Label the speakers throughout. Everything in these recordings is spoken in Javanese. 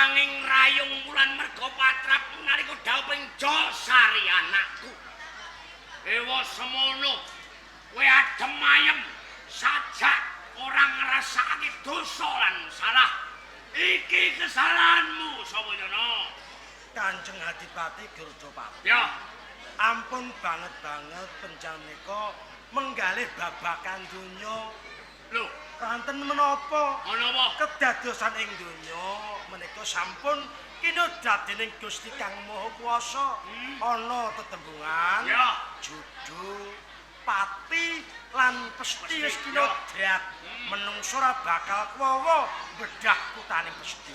Speaker 1: nanging rayung wulan merga patrap nalika dauping Josari anakku. Ewa semono kowe adem ayem sajak ora ngrasakake dosa lan salah. Iki kesalahanmu sapa yono?
Speaker 2: Kanjeng Adipati Gurdapati.
Speaker 1: Ya,
Speaker 2: Ampun banget panjenengan menggalih babakan donya.
Speaker 1: lho,
Speaker 2: Ranten menapa?
Speaker 1: ana apa?
Speaker 2: Kedadosan ing donya menika sampun kinodhat dening Gusti Kang Maha Kuwasa. Ana tetembungan,
Speaker 1: Ya,
Speaker 2: judul, pati lan pesthi wis
Speaker 1: Pesthi,
Speaker 2: kinodhat. Menungso ora bakal kuwawa bedah kutaning pesthi.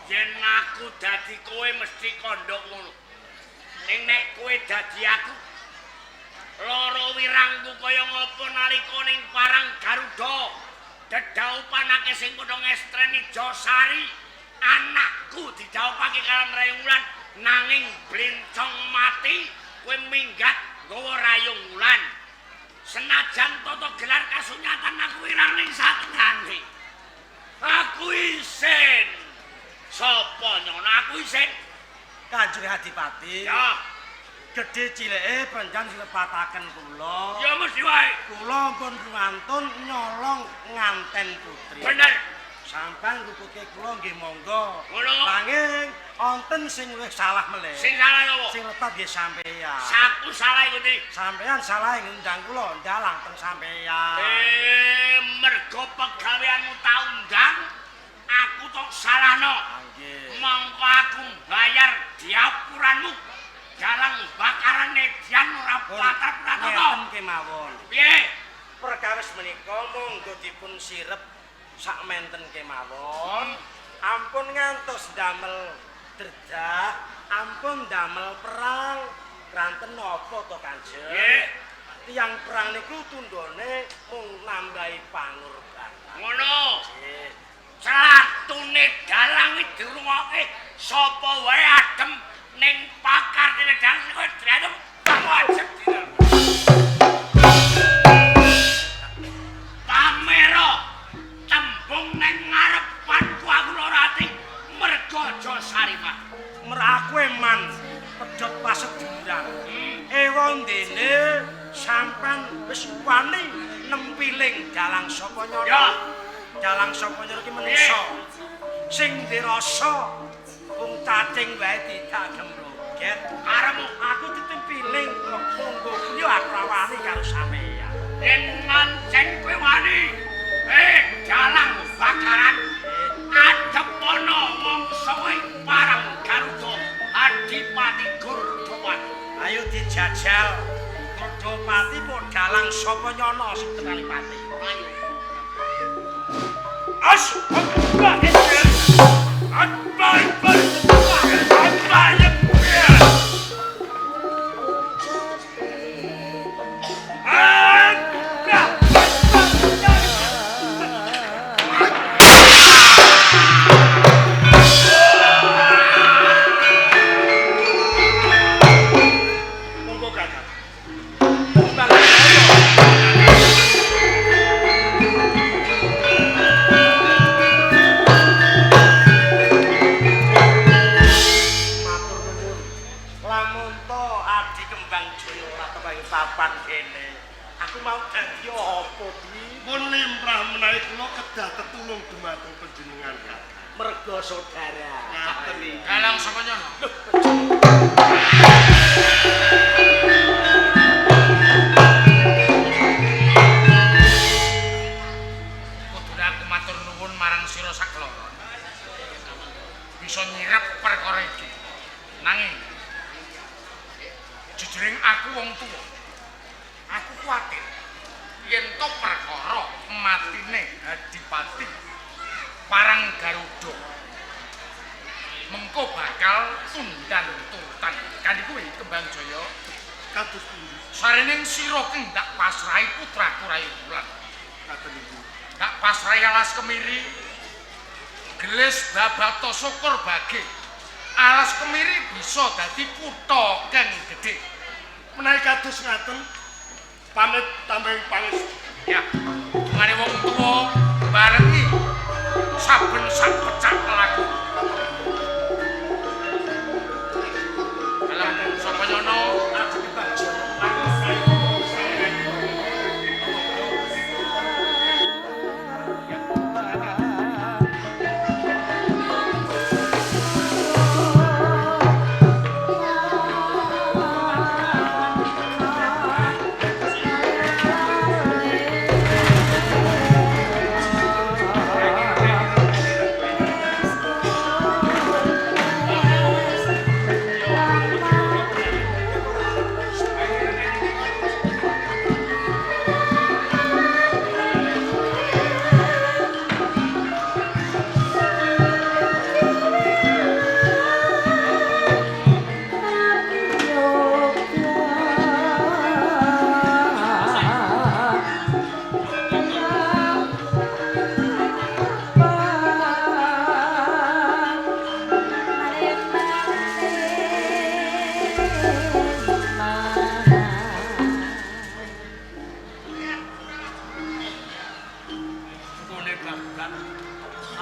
Speaker 1: yen aku dadi kowe mesti kandha ngono. Ning nek kowe dadi aku, loro wirangku kaya ngapa nalika ning Parang Garuda dedaupanake sing padha ngestreni Josari, anakku didaupake kalan Rayung Wulan nanging blencong mati kowe minggat nggawa Rayung Wulan. Senajan tata gelar kasunyatan aku wirang ning satengahane. Aku isin. Sapa nyono aku isin?
Speaker 2: Kanjeng Adipati.
Speaker 1: Ya,
Speaker 2: Gedhe cileke panjenengan silepataken kula.
Speaker 1: ya mesti wae.
Speaker 2: Kula pun ruwantun nyolong nganten putri.
Speaker 1: Bener.
Speaker 2: Sampeyan ngrupuke kula nggih monggo.
Speaker 1: Ngono.
Speaker 2: Nanging wonten sing luwih salah melih.
Speaker 1: Sing salah apa?
Speaker 2: Sing lepat nggih sampeyan.
Speaker 1: Saku salah iku ndi?
Speaker 2: Sampeyan salah ing undang kula ndalang teng sampeyan.
Speaker 1: Mergo pegaweanmu tau undang, aku tok salahno.
Speaker 2: Nggih.
Speaker 1: Mongko aku bayar diapuranmu. Dalang bakaran edian ora patrap ora tata.
Speaker 2: Ngeten kemawon.
Speaker 1: Piye?
Speaker 2: Perkawis menika monggo dipun sirep sakmenten kemawon. Ampun ngantos damel derdah, ampun damel perang. Kranten napa to Kanjeng?
Speaker 1: Nggih.
Speaker 2: Tiyang perang niku tundhone mung nambahi pangorbanan.
Speaker 1: Ngono.
Speaker 2: Nggih.
Speaker 1: Clatune dalang iki dirungokke sapa wae adem ning pakar teledang kowe diadem wajib dina. Pamero tembung ning ngarepanku aku ora ati mergo Josari Pak.
Speaker 2: Meraku eman pedhot pasedhuran. Ewa dene sampean wis wani nempiling dalang sapa nyono.
Speaker 1: Ya.
Speaker 2: Dalang sapa nyono ki menungso. Sing dirasa wong cacing wae tidak gemloget.
Speaker 1: Karemu
Speaker 2: Aku ditempiling kok monggo yo aku ora wani karo sampeyan.
Speaker 1: yen ngancen kowe wani. Dalang bakaran adep ana mangsa ing Parang Garuda Adipati Gurdapati.
Speaker 2: Ayo dijajal. Gurdapati po dalang sapa nyono sing tenani pati.
Speaker 1: Ayo.
Speaker 2: Monggo kakak. Lamun to Adi Kembang Jaya ora tepang papan kene. Aku mau dadi apa di?
Speaker 3: Pun limrah menawi kula kedah tetulung dumateng panjenengan kakak.
Speaker 2: Merga saudara.
Speaker 3: Ngaten iki.
Speaker 1: Dalang sapa nyono? Kudune aku matur nuwun marang sira sakloron. Bisa nyirep perkara iki. Nanging jujering aku wong tuwa. Aku kuwatir yen to perkara matine Adipati Parang Garuda mengko bakal tundan turutan kanthi kuwi Kembang Jaya
Speaker 3: Kados pundi?
Speaker 1: sarening sira ki ndak pasrahi putraku Rayung Wulan
Speaker 3: Ngaten iki.
Speaker 1: ndak pasrahi alas kemiri gelis babato syukur bage alas kemiri bisa dadi kutha kang gedhe
Speaker 3: Menawi kados ngaten pamit tambahing pangestu.
Speaker 1: ya mangane wong tuwa barengi saben sak pecak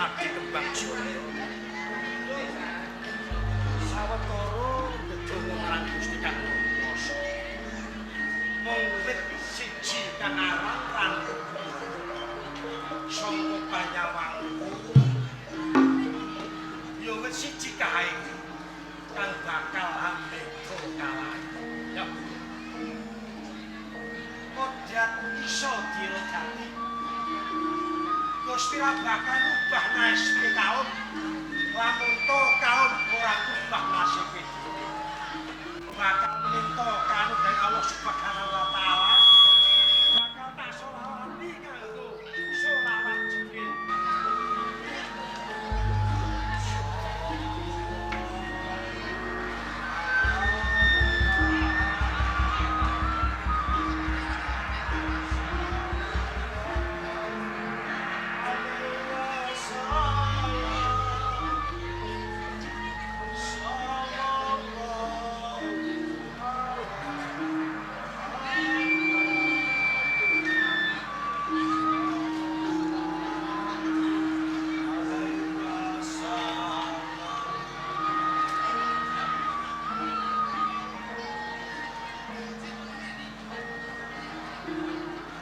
Speaker 2: Adi Kembang Jaya. Sawetara ndedonga marang Gusti Kang Maha Kuwasa. Mung wit siji kang aran Randu sangka Banyawangku. Ya wit siji kae kang bakal ambedha kalah. Ya. Kodhat iso dirodati. Gusti ra bakal ubah nasib kaum. Lamun to kaum ora ubah nasib iki. Bakal minta kanugrahan Allah Subhanahu wa taala. Bakal tak solawati kanggo solawat Jibril.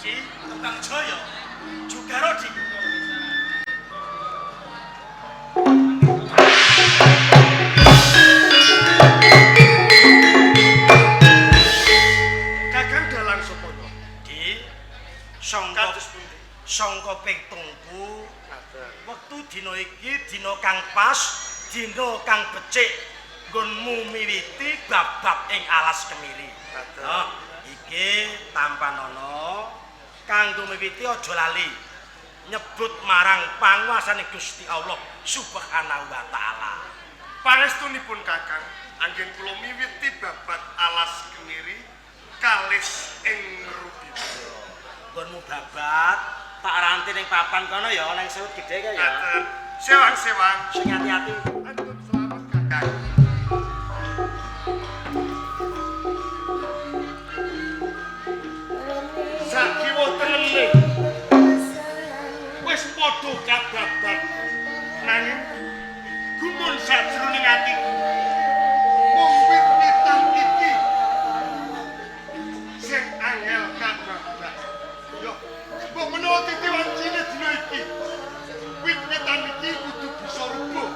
Speaker 2: Di Kembang Jaya juga Rodi.
Speaker 3: Kakang dalang sapa to?
Speaker 2: Di sangka
Speaker 3: Kados pundi?
Speaker 2: sangka ping tunggu
Speaker 3: Ngaten.
Speaker 2: wektu dina iki dina kang pas, dina kang becik nggonmu miwiti bab-bab ing alas kemiri.
Speaker 3: Ngaten.
Speaker 2: Nah, iki tampanana kanggo miwiti aja lali nyebut marang panguwasane Gusti Allah Subhanahu wa taala.
Speaker 3: Pangestunipun Kakang, anggen kula miwiti babat alas kemiri kalis ing Rubito.
Speaker 2: Nggonmu babat tak ranti ning papan kono ya ning Sewut Gedhe kae ya.
Speaker 3: Ngaten. Sewang-sewang.
Speaker 2: Sing hati-hati.
Speaker 3: Antun selamat Kakang. Sakiwa tenene. Wis padha kababat. Nanging gumun sajroning atiku. Wong wit-witan iki sing angel kababat. Yo, mbok menawa titi wancine dina iki. Wit-witan iki kudu bisa rubuh.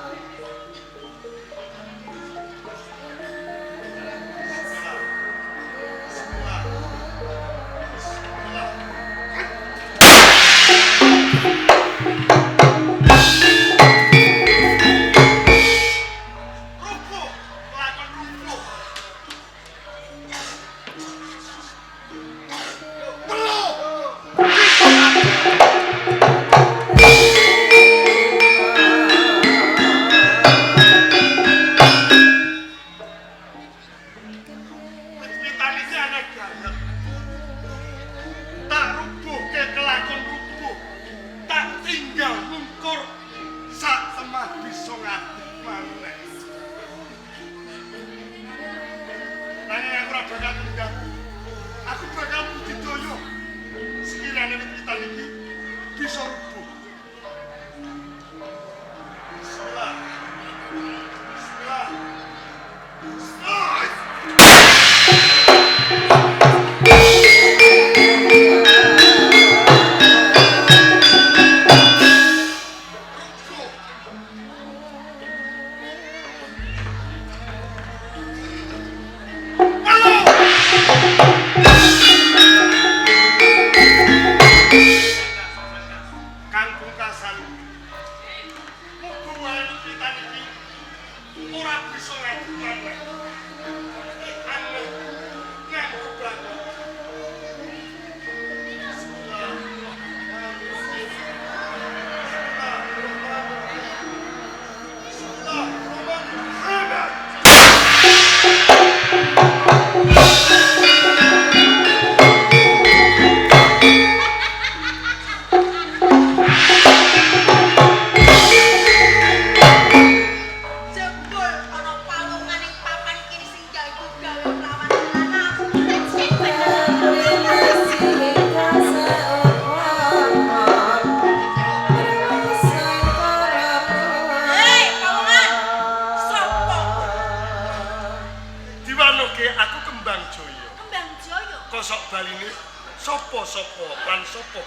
Speaker 3: sapa? Lan sapa?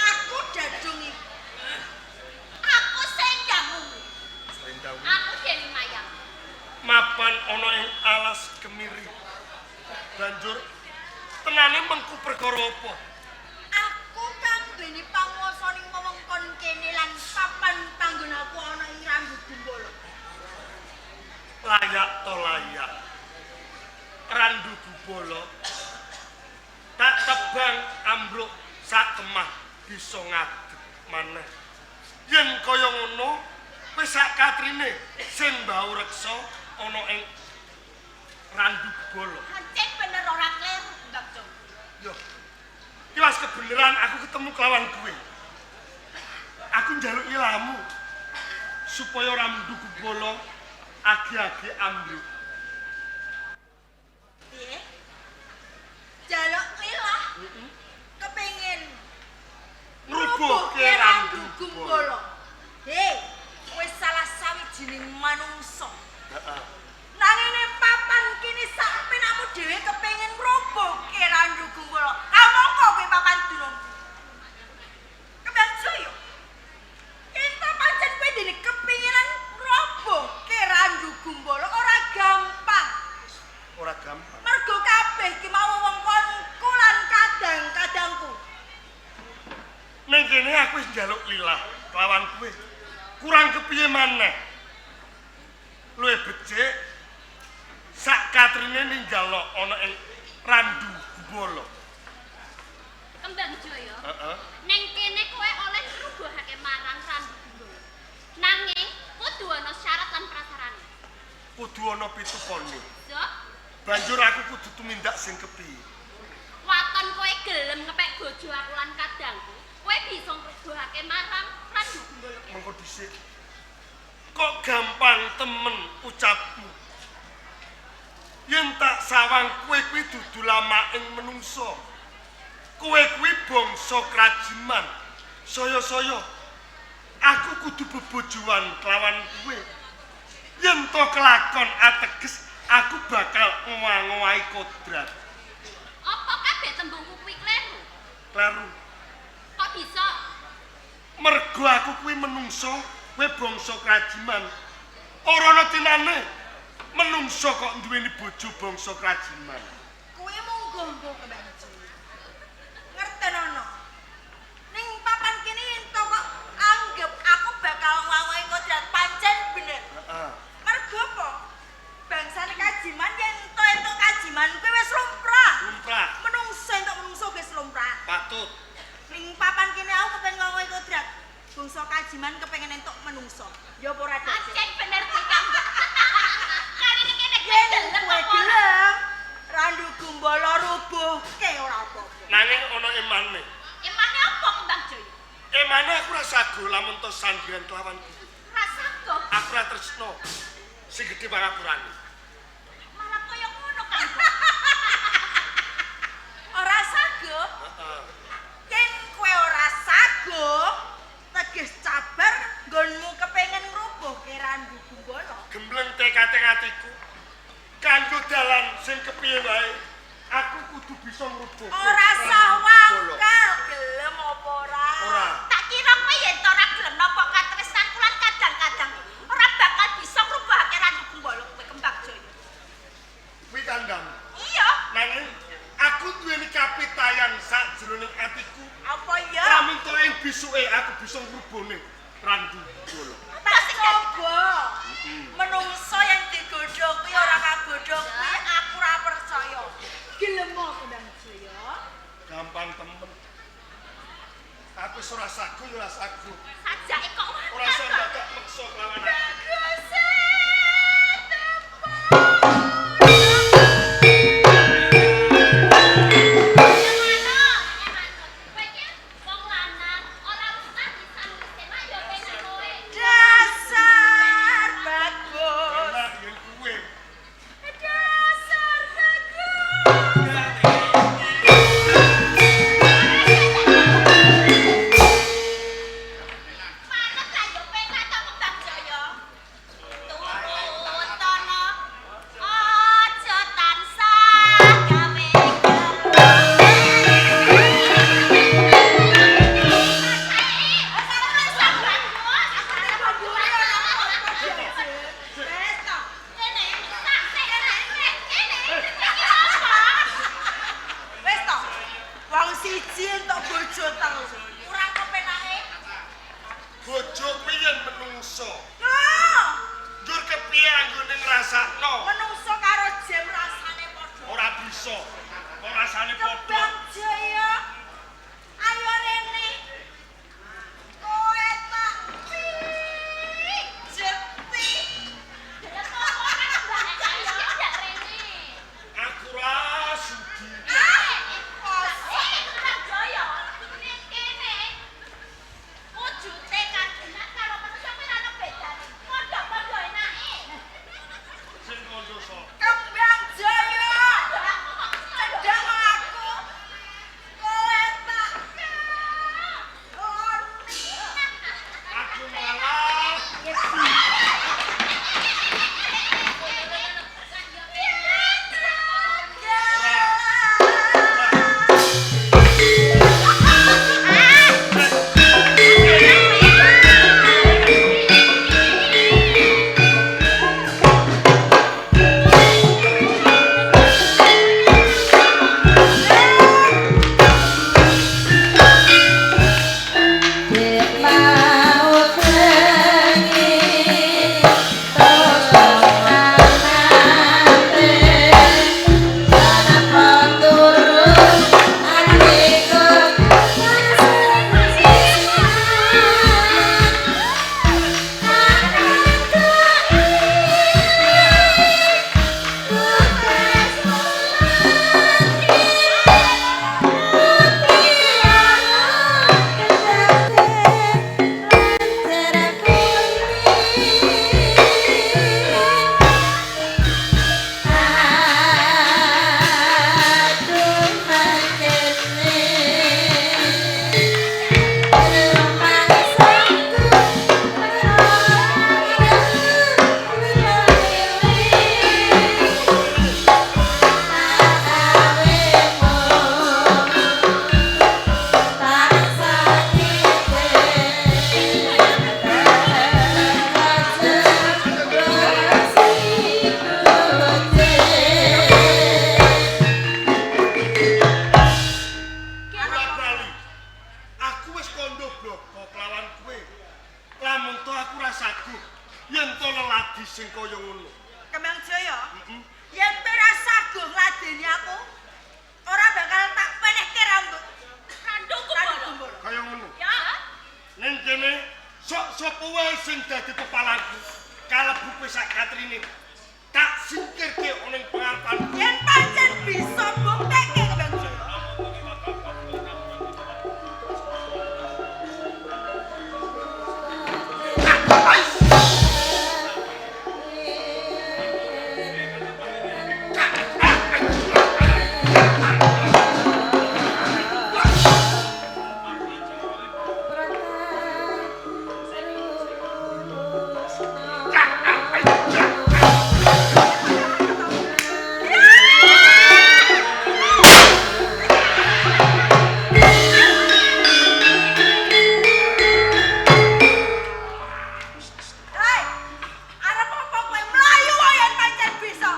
Speaker 4: Aku Dadung iku. Aku Sendangmu.
Speaker 3: Sendang.
Speaker 4: Aku Dewi Mayang.
Speaker 3: Mapan ana ing alas kemiri. Banjur tenane mengku perkara apa?
Speaker 4: Aku kang duweni panguwasa ning wewengkon kene lan papan panggon aku ana ing Rambut Gumbala.
Speaker 3: Layak to layak. Randu Gumbala tak tebang ambruk sak kemah bisa ngadeg maneh. Yen kaya ngono wis sak katrine sing mbau reksa ana ing Randu Gumbala.
Speaker 4: Hancen bener ora kleru, Mbak Cung.
Speaker 3: Yo. Kiwas kebeneran aku ketemu kelawan kowe. Aku njaluk ilamu supaya Randu Gumbala agi-agi ambruk.
Speaker 4: Piye? Jaluk ilah. Kepengin
Speaker 3: Ngrubuhke Randu Gumbala.
Speaker 4: Hei, kowe salah sawijining manungsa.
Speaker 3: Heeh.
Speaker 4: Nanging ning papan kini sak penakmu dhewe kepengin ngrubuhke Randu Gumbala. Kamangka kowe papan dunung. Kembang Jaya. Ento pancen kowe dene kepinginan ngrubuhke Randu Gumbala ora gampang.
Speaker 3: Ora gampang.
Speaker 4: Mergo kabeh iki mau wewengkonku lan kadang-kadangku.
Speaker 3: Ning kene aku wis njaluk lilah kelawan kowe. Kurang kepiye maneh? Luwih becik sak katrine ninggalo ana ing Randu Gumbala.
Speaker 5: Kembang Jaya.
Speaker 3: Heeh.
Speaker 5: Ning kene kowe oleh ngrubuhake marang Randu Gumbala. Nanging kudu ana syarat lan prasarane.
Speaker 3: Kudu ana pitukane.
Speaker 5: So,
Speaker 3: Banjur aku kudu tumindak sing kepiye?
Speaker 5: waton kowe gelem ngepek bojo aku lan kadangku, kowe bisa ngrubuhake marang Randu Gumbala.
Speaker 3: Mengko dhisik. Kok gampang temen ucapmu. Yen tak sawang kowe kuwi dudu lamaking menungsa. Kowe kuwi bangsa krajiman. Saya-saya aku kudu bebojoan kelawan kowe. Yen to kelakon ateges aku bakal ngowahi kodrat.
Speaker 5: Apa kabeh tembungku kuwi kleru?
Speaker 3: Kleru.
Speaker 5: Kok bisa?
Speaker 3: Mergo aku kuwi menungsa, kowe bangsa krajiman. Ora ana tinane menungsa kok duweni bojo bangsa krajiman.
Speaker 4: Kowe munggo-munggo Kembang Jaya. Ngertenono. Ning papan kene ento kok anggap aku bakal ngwawahi kodrat pancen bener.
Speaker 3: Heeh.
Speaker 4: Mergo apa? Bangsane kajiman yen entuk kajiman kuwi wis lumrah.
Speaker 3: Lumrah.
Speaker 4: Menungso entuk menungso wis lumrah.
Speaker 3: Patut.
Speaker 4: Ning papan kene aku kepen ngwawahi kodrat. Bangsa kajiman kepengen entuk menungso. Ya apa ora Dek?
Speaker 5: Acen bener kuwi Kang. Kali ini kene
Speaker 4: Yen
Speaker 5: gelem
Speaker 4: kowe
Speaker 5: apa ora?
Speaker 4: gelem, Randu Gumbala rubuhke ora apa-apa.
Speaker 3: Nanging ana emane.
Speaker 5: Emane apa Kembang Jaya?
Speaker 3: Emane aku ora sago lamun to sandingan kelawan kowe.
Speaker 5: Rasaku
Speaker 3: Aku ora tresno sing gedhe pangapurane.
Speaker 5: malah kaya ngono Kang.
Speaker 4: Ora sago?
Speaker 3: Heeh.
Speaker 4: Yen kowe ora sago, teges cabar nggonmu kepengen ngrubuhke Randu Gumbala.
Speaker 3: Gembleng tekad ing atiku. Kanggo dalan sing kepiye wae, aku kudu bisa ngrubuh.
Speaker 4: Ora sah wangkal, gelem apa ora?
Speaker 3: Ora.
Speaker 5: Tak kira kowe yen to ora gelem napa katresnanku lan kadang-kadang ora bakal bisa ngrubuhake Randu Gumbala kowe Kembang Jaya.
Speaker 3: Kuwi kandhang.
Speaker 5: Iya,
Speaker 3: Nanging aku duweni kapitayan sak jroning atiku.
Speaker 4: Apa ya?
Speaker 3: Lamun to ing bisuke aku bisa ngrubuhne Randu Gumbala.
Speaker 4: Tak coba. Menungso yang digodho kuwi ora kagodho kuwi aku ora percaya. Gelem apa Kembang Jaya?
Speaker 3: Gampang temen. Aku wis ora sago ya ora sago.
Speaker 5: sajake kok
Speaker 3: Ora iso dadak meksa kelawan aku.
Speaker 4: Dasar bagus.
Speaker 3: Enak yen kuwe.
Speaker 4: Dasar bagus.
Speaker 3: menungso.
Speaker 4: Oh,
Speaker 3: Njur kepiye anggone ngrasakno?
Speaker 4: menungso karo jem rasane padha.
Speaker 3: Ora bisa. Kok rasane padha.
Speaker 4: Kembang Jaya. Ayo rene. Kowe tak jeti.
Speaker 3: Aku ra sudi. Sing kandha sapa?
Speaker 4: Kembang Jaya. Cedhak aku. Kowe tak
Speaker 3: Aku malah sing kaya ngono.
Speaker 4: Kembang Jaya. Yen ora saguh ngladeni aku, ora bakal tak penehke rambut.
Speaker 5: Randungku
Speaker 4: Rambut
Speaker 5: bolo.
Speaker 3: Kaya ngono.
Speaker 5: Ya.
Speaker 3: Ning kene sok sapa wae sing dadi kepalaku kalebu kowe sak katrine. Tak singkirke ning pengarepanku.
Speaker 4: Yen pancen bisa buktekke Kembang Jaya. Hei, arep apa kowe mlayu wae yen pancen bisa?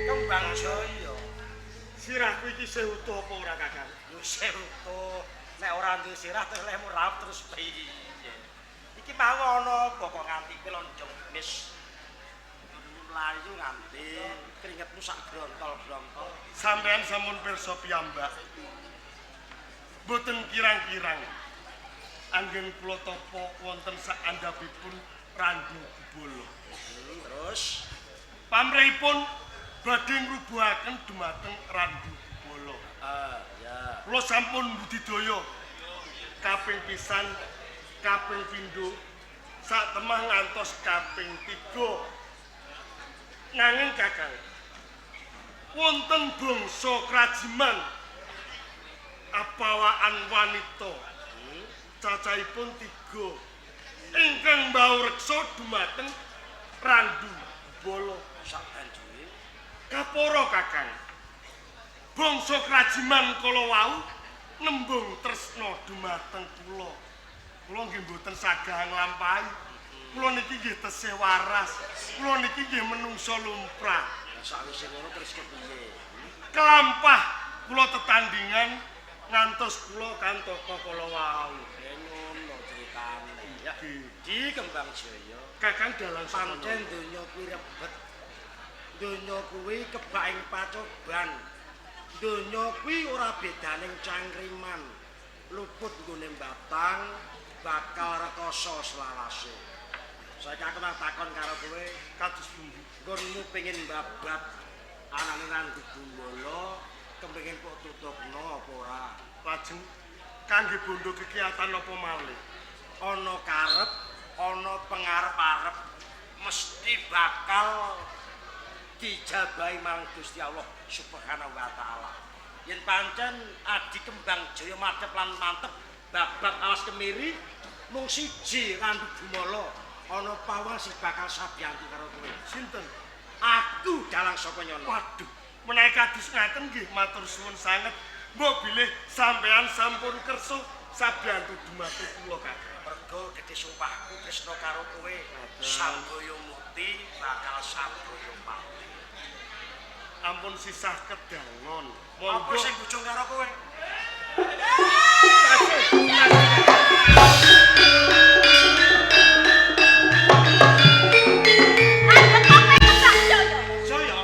Speaker 2: Kembang Jaya.
Speaker 3: Sirahku iki isih utuh apa ora Kakang?
Speaker 2: Wis utuh. Nek ora duwe sirah terus lemu raup terus piye? Iki mau ana apa kok nganti kowe lonjong wis mlayu nganti keringetmu sak brontol-brontol.
Speaker 3: Sampeyan sampun pirsa piyambak. Boten kirang-kirang anggen kula tapa wonten sak andhapipun Randu Bolo.
Speaker 2: Terus
Speaker 3: Pamrihipun badhe ngrubuhaken dumateng Randu Bolo.
Speaker 2: ya.
Speaker 3: Kula sampun budidaya kaping pisan, kaping pindho, sak temah ngantos kaping 3. Nanging Kakang, wonten bangsa krajiman bawaan wanita. Cacahipun 3. Ingkang mbau reksa dumateng Randu Bala
Speaker 1: Sabanjure
Speaker 3: Kapara Kakang. Bangsa krajiman kala wau nembung tresna dumateng kula. Kula nggih mboten sagah nglampahi. Kula niki nggih tesih waras. Kula niki nggih menungsa lumrah.
Speaker 1: sakwise ngono terus kepiye?
Speaker 3: Kelampah kula tetandingan ngantos kula kantoko kala wau.
Speaker 1: Ngono critane. Ya,
Speaker 3: Nggih.
Speaker 1: di Kembang Jaya.
Speaker 3: Kakang dalang
Speaker 1: Pancen donya kuwi rebet. Donya kuwi kebaing pacoban. Donya kuwi ora bedaning cangkriman. Luput nggone batang bakal rekoso selalase. Saiki aku takon karo kowe,
Speaker 3: kados pundi?
Speaker 1: nggonmu pengin babat anane Randu Gumbala, kepengin kok tutupno apa ora?
Speaker 3: Lajeng kangge bondo kegiatan apa malih?
Speaker 1: Ana karep, ana pengarep-arep, mesti bakal dijabahi marang Gusti Allah Subhanahu wa taala. Yen pancen Adi Kembang Jaya madhep lan mantep babat alas kemiri mung siji Randu Gumbala, ana pawang sing bakal sabiyantu karo kowe.
Speaker 3: Sinten?
Speaker 1: Aku dalang saka nyono.
Speaker 3: Waduh, menawi kados ngaten nggih matur suwun sanget. Mbok bilih sampean sampun kersa sabiyantu dumateng kula Kakang.
Speaker 1: Mergo gedhe sumpahku tresna karo kowe. Samboyo muti bakal samboyo pati.
Speaker 3: Ampun sisah kedangon.
Speaker 1: Apa
Speaker 3: Monggo
Speaker 1: sing bujung karo kowe? Jaya,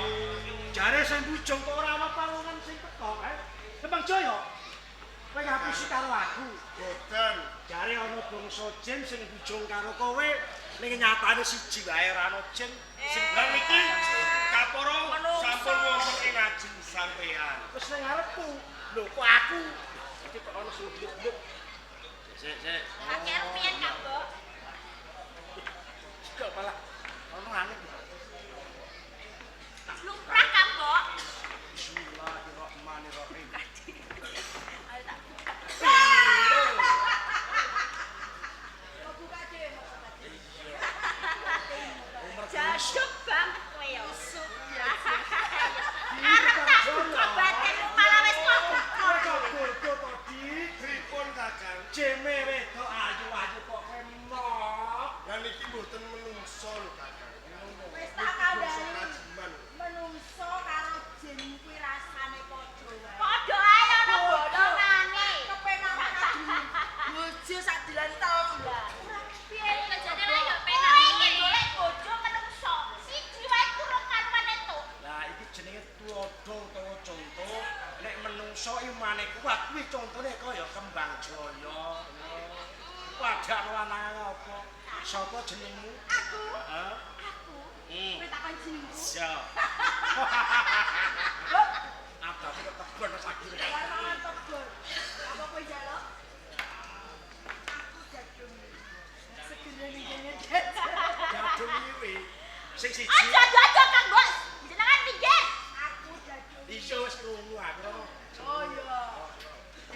Speaker 1: jare sing bujung kok ora ana pawongan sing teko, Kembang Jaya. Kowe ngapusi karo aku.
Speaker 3: boten.
Speaker 1: Jare ana bangsa jin sing bujung karo kowe, ning nyatane siji wae ora ana jin. Sing
Speaker 3: Lah niki kapara sampun wonten ing ajeng sampean.
Speaker 1: wis ning ngarepku. Lho kok aku? Iki kok ana sing bluk-bluk. Sik.
Speaker 5: Akhir pian Kang, Mbok?
Speaker 1: Kok malah ana angin.
Speaker 5: Lumrah Kang, Mbok.
Speaker 1: Bismillahirrahmanirrahim.
Speaker 5: Ayo tak buka. Jaduk bang kowe ya. Arep tak buka batinmu malah wis kok buka.
Speaker 1: Bodo to Di,
Speaker 3: Pripun Kakang?
Speaker 1: jeme wedok ayu-ayu kok emok.
Speaker 3: Lah niki mboten menungso lho Kakang.
Speaker 4: Wis tak kandhani.
Speaker 3: Krajiman.
Speaker 4: Menungso karo jin kuwi rasane padha wae.
Speaker 5: Padha ae ana bolongane.
Speaker 4: Kepenak kadune. Bojo sak dilan telu lah.
Speaker 5: Piye kejane lah ya penak. Iki golek bojo menungso. Siji wae kurang karuan entuk.
Speaker 1: Lah iki jenenge tulodo utawa contoh. Nek menungso imane kuat kuwi contone kaya Kembang Jaya. Wadah lanang apa? Sapa jenengmu?
Speaker 4: Aku,
Speaker 1: Hah?
Speaker 4: aku.
Speaker 1: Hmm.
Speaker 4: Kowe takon jenengku.
Speaker 1: Siap. Apa kok tebon sakit.
Speaker 4: Warna tegur. Apa kowe njaluk? Aku jadung. Segera ning kene.
Speaker 1: Jadung iki sing siji.
Speaker 5: Aja Kang Bos. Jenengan pinggir.
Speaker 4: Aku jadung.
Speaker 1: Iya wis krungu aku.
Speaker 4: Oh iya.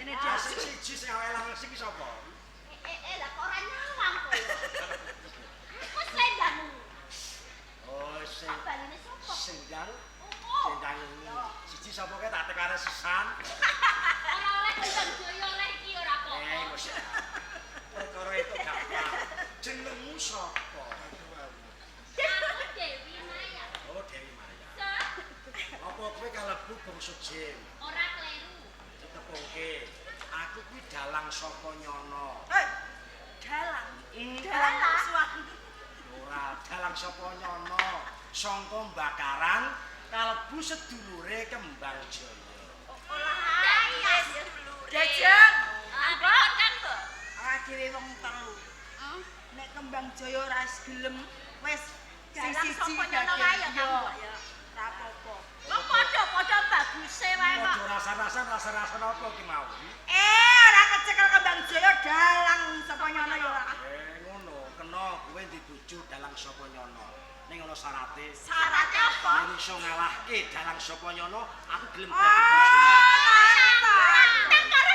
Speaker 4: Ini
Speaker 1: Ah,
Speaker 4: jadung.
Speaker 1: sing siji sing awake lanang sing sapa?
Speaker 5: Lah kok ora nyawang kowe. Wes lendamu.
Speaker 1: Oh, sing
Speaker 5: Baline sapa?
Speaker 1: sendang.
Speaker 5: Oh.
Speaker 1: Sendang ini. Siji sapa kae tak tekane sisan.
Speaker 5: Ora oleh Kembang Jaya oleh iki ora kok.
Speaker 1: Wis. Perkara itu gampang. Jenengmu sapa?
Speaker 5: Aku Dewi Maya.
Speaker 1: Oh, Dewi Maya.
Speaker 5: Sir,
Speaker 1: Apa kowe kalebu bangsa jin?
Speaker 5: ora kleru.
Speaker 1: Ditepungke. Aku kuwi dalang saka nyono.
Speaker 4: Dalang.
Speaker 1: Hmm.
Speaker 4: Dalang suatu.
Speaker 1: Ora dalang saka nyono. Sangka Bakaran kalebu sedulure Kembang Jaya.
Speaker 4: Jajang.
Speaker 5: Apa kan, Mbok?
Speaker 4: Ora dhewe wong telu. Nek Kembang Jaya ora gelem wis
Speaker 5: Dalang
Speaker 4: siji
Speaker 5: sapa nyono wae ya, Kang, Mbok, ya.
Speaker 4: Ora apa-apa.
Speaker 5: Kok padha-padha baguse wae kok.
Speaker 1: Padha rasa-rasa apa ki mau?
Speaker 4: Ora kecekel Kembang Jaya dalang sapa nyono ya ora.
Speaker 1: Ngono, kena kowe dibujuk dalang sapa nyono. Ning ana syarate.
Speaker 5: Syaratnya apa?
Speaker 1: Yen iso ngalahke dalang sapa nyono, aku gelem
Speaker 4: Oh,
Speaker 1: dadi bojone.
Speaker 5: Nang karo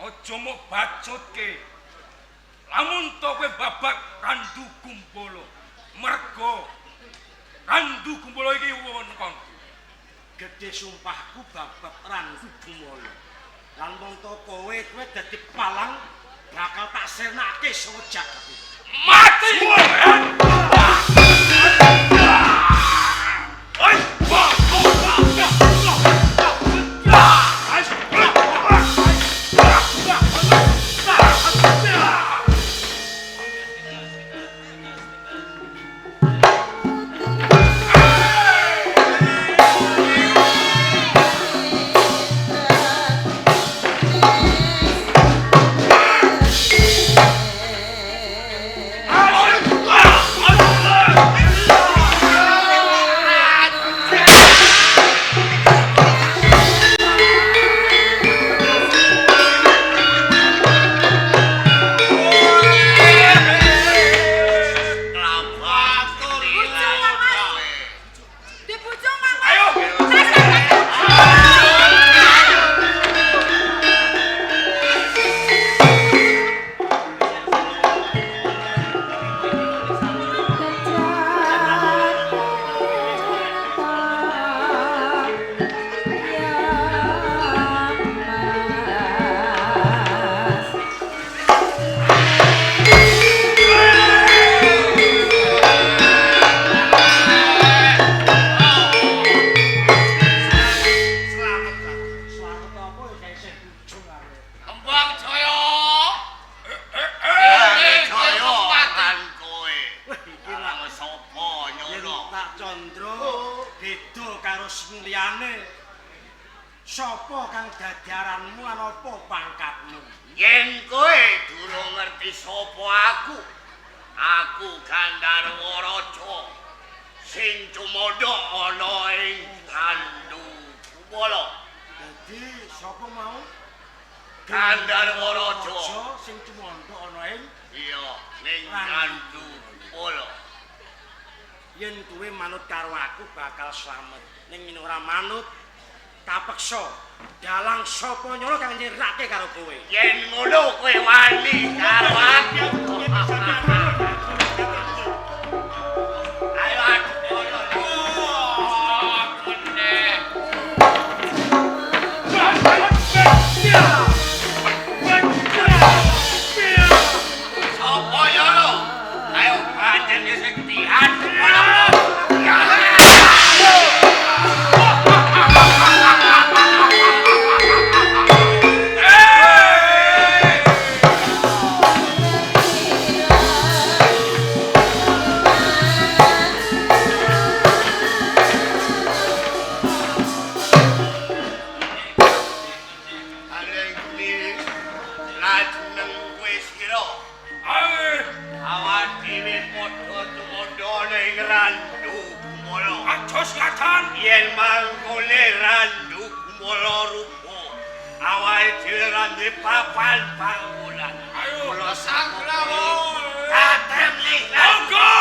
Speaker 6: Aja mok bacutke. Lamun to kowe babak Randu Kumbolo. Mergo Randu Kumbolo iki wewengkon.
Speaker 2: Gedhe sumpahku babak Randu Kumbolo. Lan wong to kowe dadi palang bakal tak sirnake sawa jagat.
Speaker 6: Mati!
Speaker 2: Sapa kang dadi aranmu lan apa pangkatmu?
Speaker 1: Yen kowe durung ngerti sapa aku Gandharwaraja sing tumodho ana ing Randu Kumbolo.
Speaker 2: Dadi sapa mau?
Speaker 1: Gandharwaraja
Speaker 2: sing tumodho ana ing
Speaker 1: ning Randu Kumbolo.
Speaker 2: Yen kowe manut karo aku bakal slamet. Ning ora manut kapeksa dalang sapa nyala kang nyirake karo kowe.
Speaker 1: Yen ngono kowe wani karo aku. Ayo aku. Sapa nyala? Ayo panjen sing diadu. Yen mangkone Randu Kumbolo rupa awake dhewe randhe papan bangunan. Ayo sang lawo. Katem lihat. Go!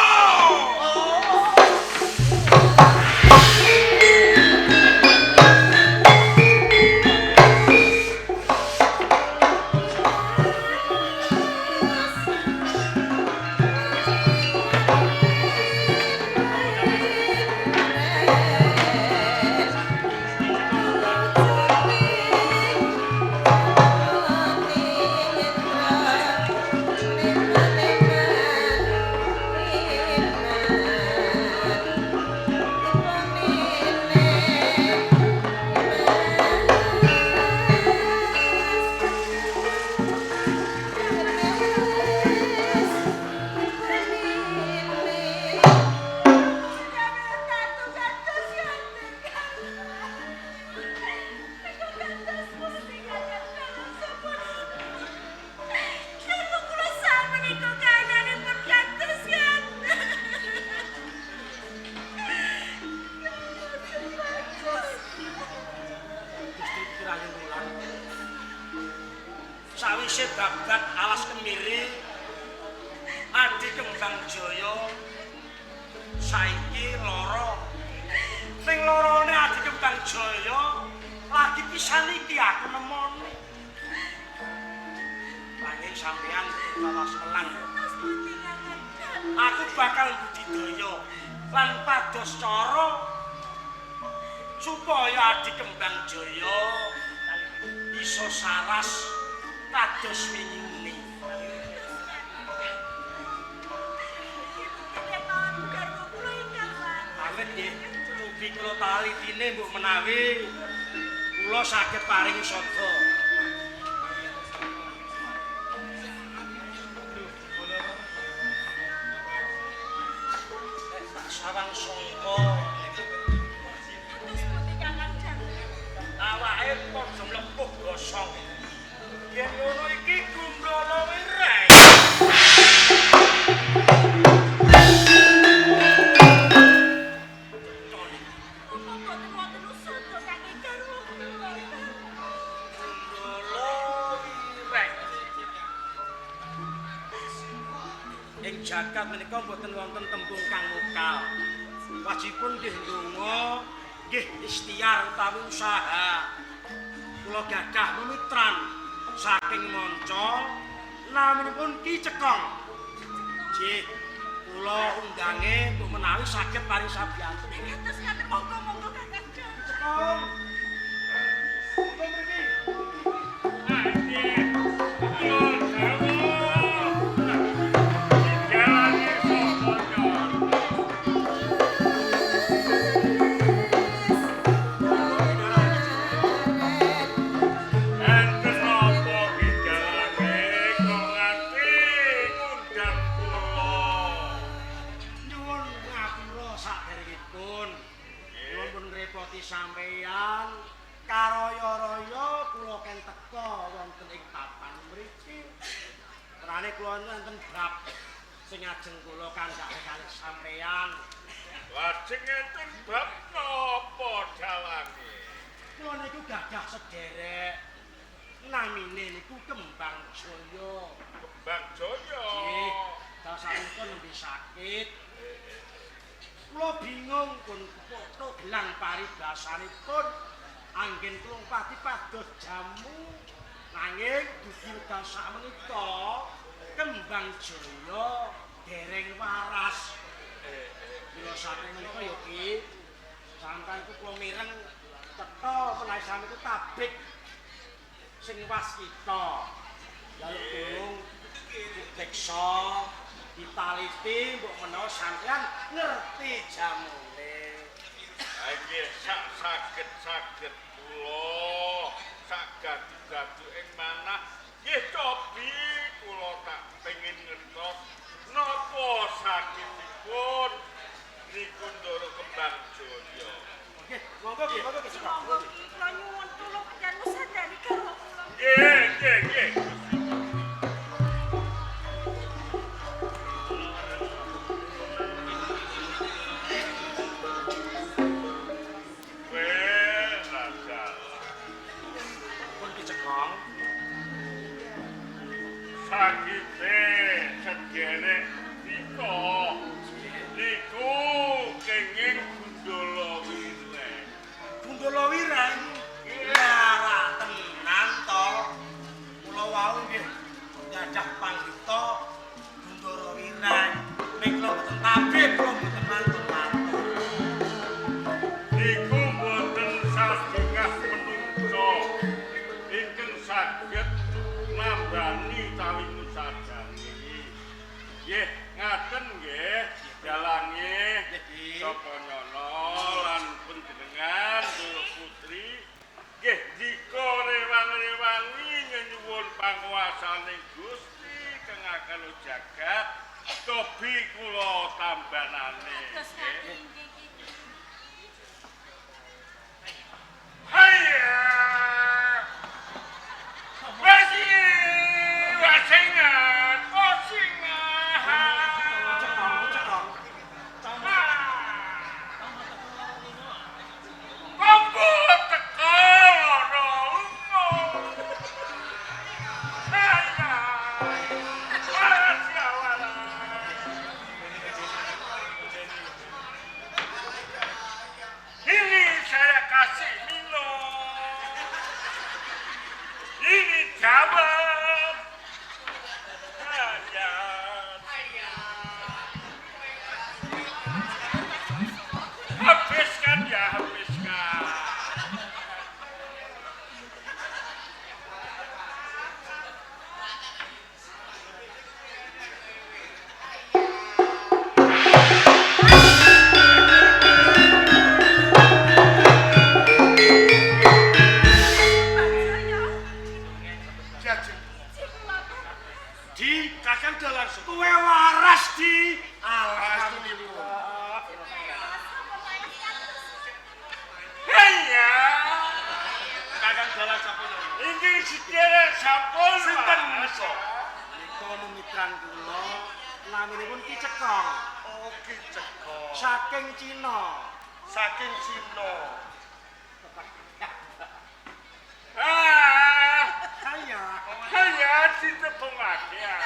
Speaker 1: Sawise babat alas kemiri Adi Kembang Jaya saiki lara. Ning larane Adi Kembang Jaya lagi pisan iki aku nemoni.
Speaker 2: ning sampean utawa selang. Aku bakal budidaya lan pados cara supaya Adi Kembang Jaya iso saras kados wingi. Amin nggih, mugi kula talitine mbok menawi kula saged paring sada. Sarang sangka awake padha mlepuh gosong. Yen ngono iki gundala wireng. Ing jagat menika boten wonten tembung kang mukal. Wajibipun nggih ndonga, nggih ikhtiar utawi usaha. Kula gadah mimitran saking manca naminipun Ki Cekong. Nggih, kula undange mbok menawi saged paring sabiyantu.
Speaker 4: Terus ngaten monggo Kakang.
Speaker 2: Cekong. Monggo mriki. Sampeyan karaya-raya kula ken teka wonten ing papan mriki. Kerane kula wonten bab sing ajeng kula kandhake kalih sampeyan.
Speaker 3: Lajeng enten bab napa dalange?
Speaker 2: Kula niku gadah sederek. Namine niku Kembang Jaya.
Speaker 3: Kembang Jaya.
Speaker 2: Nggih, dasanipun nembe sakit. Kula bingung pun foto gelang paribasanipun anggen kula pati pados jamu nanging dugi wekdal sakmenika Kembang Jaya dereng waras. Kula saking menika ya Ki sampeyan kula mireng teka menawi samiku tabrik sing waskita jaluk tulung diksa ditaliti mbok menawa sampeyan ngerti jamune.
Speaker 3: Nggih saged kula sagadu-gadu ing manah nggih cobi kula tak pengin ngertos napa sakitipun niku Ndara Kembang Jaya.
Speaker 2: Nggih, monggo Ki
Speaker 4: Monggo kula nyuwun tulung panjenengan sadari karo kula.
Speaker 3: Nggih. Sakite sederek nika niku kenging Gundala Wireng.
Speaker 2: Gundala Wireng. Ora tenan to. Kula wau nggih nyadah panggita Gundala Wireng. Nek kula mboten tabib, kula mboten mantu-mantu.
Speaker 3: Niku mboten satunggal menungso ingkang saged nambani utawi musadani. Nggih, ngaten nggih dalange sapa nyono lan panjenengan Ndara Putri nggih dika rewang-rewangi nyuwun panguwasaning Gusti kang akal jagat tobi kula tambanane. Hayya! Wasingan!
Speaker 2: Cekong.
Speaker 3: Mampu teko loro lunga. Hayya! Wasyawala. Di Kakang Dalang Sapa?
Speaker 2: Kowe waras di. Alhamdulillah.
Speaker 3: Iya. Kakang Dalang Sapa? Inggih sedherek sampun. Sinten menika?
Speaker 2: Nika memitran kula naminipun Ki Cekong
Speaker 3: Oh, Ki Cekong.
Speaker 2: saking Cina.
Speaker 3: Saking Cina. Hanya ditepungake ya.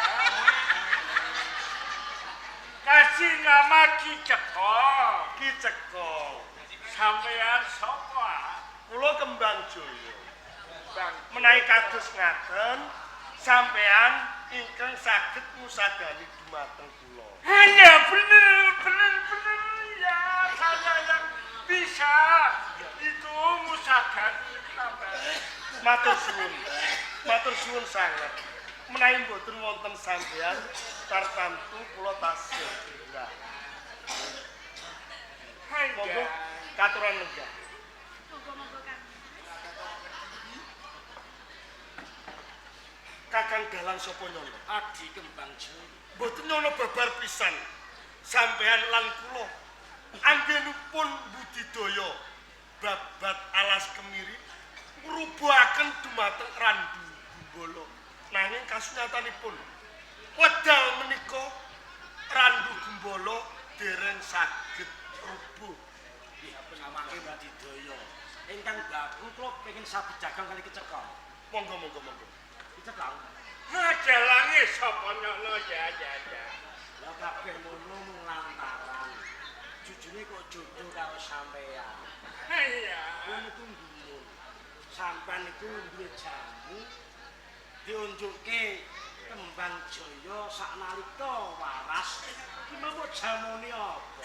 Speaker 3: Kasih nama Ki Cekong. Ki Cekong. Sampeyan sapa? Kula Kembang Jaya. Menawi kados ngaten, sampeyan ingkang saged ngusadani dumateng kula. Hanya bener ya, saya yang bisa itu ngusadani sampeyan. Matur suwun sanget. Menawi mboten wonten sampeyan, tartamtu kula tasih gerah. Monggo katuran lenggah.
Speaker 5: Monggo Kang.
Speaker 3: Kakang Dalang sapa nyono?
Speaker 2: Adi Kembang Jaya.
Speaker 3: Mboten nyono babar pisan. Sampeyan lan kula anggenipun budidaya babat alas kemiri ngrubuhaken dumateng Randu Gumbala. Nanging kasunyatanipun wedal menika Randu Gumbala dereng saged rubuh.
Speaker 2: Samangke budidaya. Ingkang gabung kula pengin saged jagang kali Ki Cekong.
Speaker 3: Monggo.
Speaker 2: Ki Cekong.
Speaker 3: Dalange sapa nyono ya.
Speaker 2: Lah kabeh ngono mung lantaran jujune kok jodoh karo sampeyan.
Speaker 3: Iya.
Speaker 2: Kuwi niku gumun. Sampeyan niku duwe jamu diunjukke Kembang Jaya saknalika waras. Ki mau jamune apa?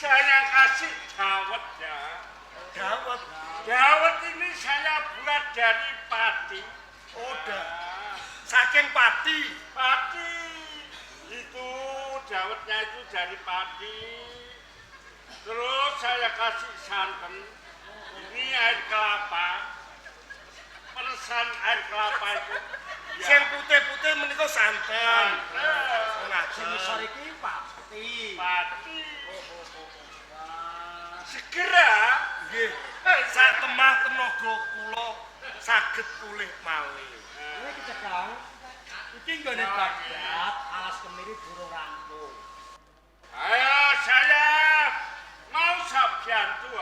Speaker 3: Saya kasih dawet ya. Dawet ini saya buat dari Pati. Udah. Saking Pati. Itu dawetnya itu dari Pati. Terus saya kasih santan. Ini air kelapa. Peresan air kelapa itu. Yang putih-putih menika santan.
Speaker 2: Sing isor iki Pati.
Speaker 3: Segera nggih sak temah tenaga kula saged pulih malih.
Speaker 2: Kowe Ki Cekong. Iki nggone babat alas kemiri durung rampung.
Speaker 3: Ayo saya mau sabyantu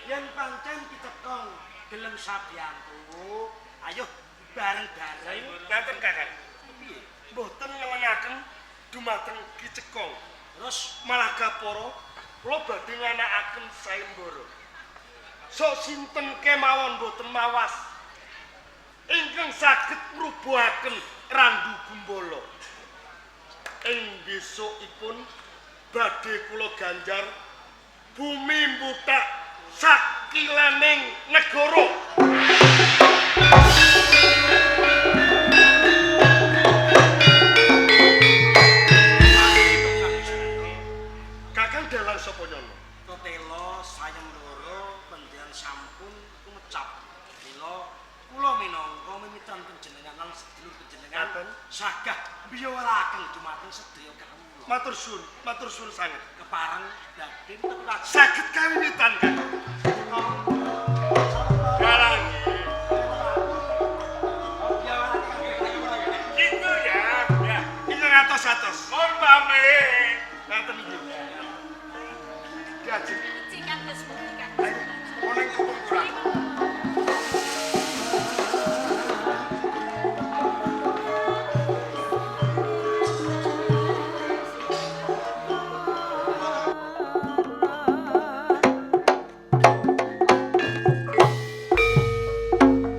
Speaker 2: Yen pancen Ki Cekong gelem sabyantu, ayo bareng-bareng.
Speaker 3: Ngaten Kakang. Piye? Mboten ngelengaken dumateng Ki Cekong.
Speaker 2: Terus
Speaker 3: Malah kaporo kula badhe nganakaken sayembara. Sok sinten kemawon mboten mawas ingkang saged ngrubuhaken Randu Gumbala. Ing besokipun badhe kula ganjar bumi mbutak sakilaning negara. Kakang Dalang sapa nyono?
Speaker 2: Totelo sayembara panjenengan sampun kumecap. Mila kula minangka mimitan panjenengan lan sedulur panjenengan
Speaker 3: Ngaten.
Speaker 2: sagah mbiyawaraken dumateng sedaya kawula.
Speaker 3: Matur suwun sanget.
Speaker 2: Kepareng badhe tetep
Speaker 3: Saged kawiwitan Kakang. Dalang. Gitu ya. Ya, ingkang atos-atos. Mohon pamit. Ngaten iki. Diajeng.
Speaker 5: Cingan wis muni Kang.
Speaker 3: Ayo, oleh kurang.